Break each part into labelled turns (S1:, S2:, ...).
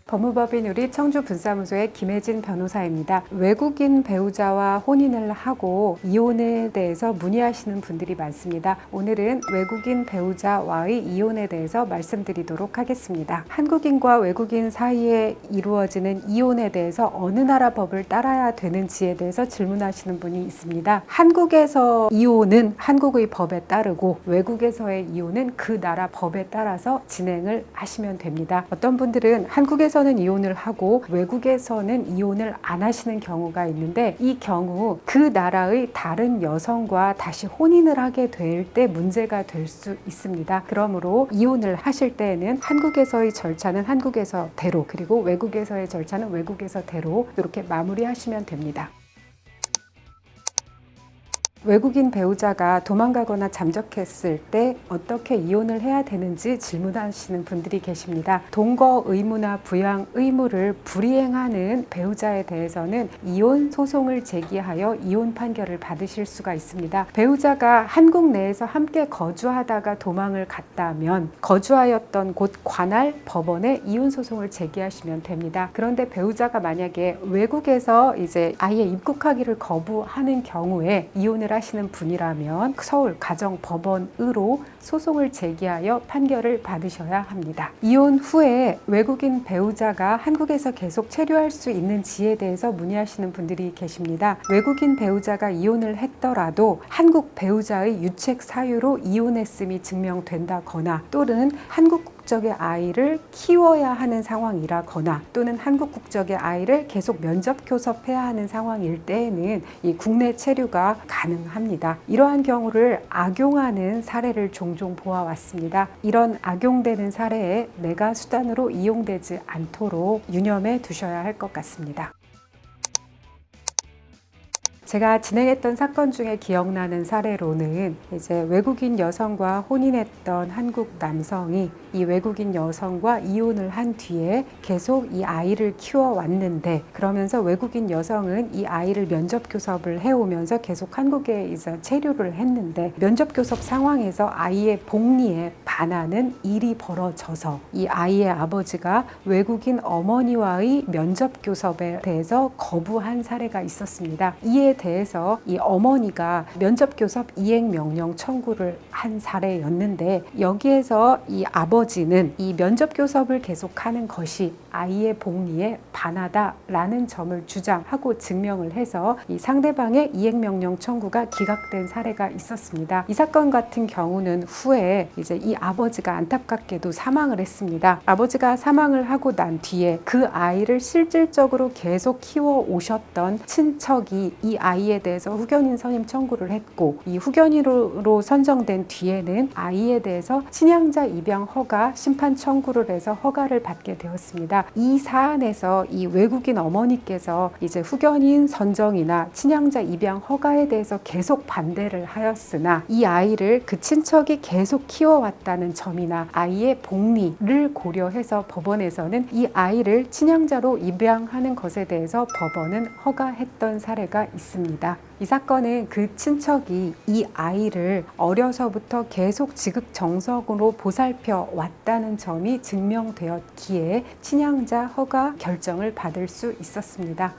S1: 법무법인 우리 청주분사무소의 김혜진 변호사입니다. 외국인 배우자와 혼인을 하고 이혼에 대해서 문의하시는 분들이 많습니다. 오늘은 외국인 배우자와의 이혼에 대해서 말씀드리도록 하겠습니다. 한국인과 외국인 사이에 이루어지는 이혼에 대해서 어느 나라 법을 따라야 되는지에 대해서 질문하시는 분이 있습니다. 한국에서 이혼은 한국의 법에 따르고 외국에서의 이혼은 그 나라 법에 따라서 진행을 하시면 됩니다. 어떤 분들은 한국에서는 이혼을 하고 외국에서는 이혼을 안 하시는 경우가 있는데, 이 경우 그 나라의 다른 여성과 다시 혼인을 하게 될 때 문제가 될 수 있습니다. 그러므로 이혼을 하실 때에는 한국에서의 절차는 한국에서대로, 그리고 외국에서의 절차는 외국에서대로 이렇게 마무리하시면 됩니다. 외국인 배우자가 도망가거나 잠적했을 때 어떻게 이혼을 해야 되는지 질문하시는 분들이 계십니다. 동거 의무나 부양 의무를 불이행하는 배우자에 대해서는 이혼 소송을 제기하여 이혼 판결을 받으실 수가 있습니다. 배우자가 한국 내에서 함께 거주하다가 도망을 갔다면 거주하였던 곳 관할 법원에 이혼 소송을 제기하시면 됩니다. 그런데 배우자가 만약에 외국에서 이제 아예 입국하기를 거부하는 경우에 이혼을 하시는 분이라면 서울 가정법원으로 소송을 제기하여 판결을 받으셔야 합니다. 이혼 후에 외국인 배우자가 한국에서 계속 체류할 수 있는지에 대해서 문의하시는 분들이 계십니다. 외국인 배우자가 이혼을 했더라도 한국 배우자의 유책 사유로 이혼했음이 증명된다거나, 또는 한국 국적의 아이를 키워야 하는 상황이라거나, 또는 한국 국적의 아이를 계속 면접 교섭해야 하는 상황일 때에는 이 국내 체류가 가능합니다. 이러한 경우를 악용하는 사례를 종종 보아왔습니다. 이런 악용되는 사례에 내가 수단으로 이용되지 않도록 유념해 두셔야 할 것 같습니다. 제가 진행했던 사건 중에 기억나는 사례로는, 이제 외국인 여성과 혼인했던 한국 남성이 이 외국인 여성과 이혼을 한 뒤에 계속 이 아이를 키워왔는데, 그러면서 외국인 여성은 이 아이를 면접 교섭을 해오면서 계속 한국에 이제 체류를 했는데, 면접 교섭 상황에서 아이의 복리에 반하는 일이 벌어져서 이 아이의 아버지가 외국인 어머니와의 면접 교섭에 대해서 거부한 사례가 있었습니다. 이에 대해서 이 어머니가 면접 교섭 이행 명령 청구를 한 사례였는데, 여기에서 이 아버지는 이 면접 교섭을 계속하는 것이 아이의 복리에 반하다라는 점을 주장하고 증명을 해서 이 상대방의 이행 명령 청구가 기각된 사례가 있었습니다. 이 사건 같은 경우는 후에 이제 이 아버지가 안타깝게도 사망을 했습니다. 아버지가 사망을 하고 난 뒤에 그 아이를 실질적으로 계속 키워 오셨던 친척이 이 아이에 대해서 후견인 선임 청구를 했고, 이 후견인으로 선정된 뒤에는 아이에 대해서 친양자 입양 허가 심판 청구를 해서 허가를 받게 되었습니다. 이 사안에서 이 외국인 어머니께서 이제 후견인 선정이나 친양자 입양 허가에 대해서 계속 반대를 하였으나, 이 아이를 그 친척이 계속 키워왔다는 점이나 아이의 복리를 고려해서 법원에서는 이 아이를 친양자로 입양하는 것에 대해서 법원은 허가했던 사례가 있습니다. 이 사건은 그 친척이 이 아이를 어려서부터 계속 지극정성으로 보살펴 왔다는 점이 증명되었기에 친양자 허가 결정을 받을 수 있었습니다.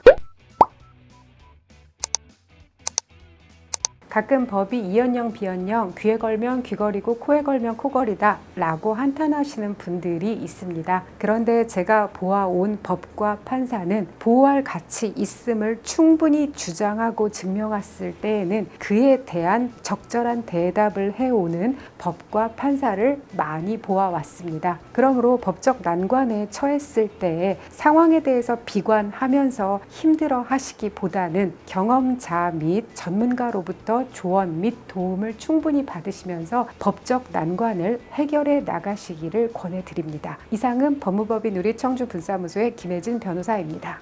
S1: 가끔 법이 이언령 비언령, 귀에 걸면 귀걸이고 코에 걸면 코걸이다 라고 한탄하시는 분들이 있습니다. 그런데 제가 보아온 법과 판사는 보호할 가치 있음을 충분히 주장하고 증명했을 때에는 그에 대한 적절한 대답을 해오는 법과 판사를 많이 보아왔습니다. 그러므로 법적 난관에 처했을 때에 상황에 대해서 비관하면서 힘들어 하시기보다는 경험자 및 전문가로부터 조언 및 도움을 충분히 받으시면서 법적 난관을 해결해 나가시기를 권해드립니다. 이상은 법무법인 우리 청주분사무소의 김혜진 변호사입니다.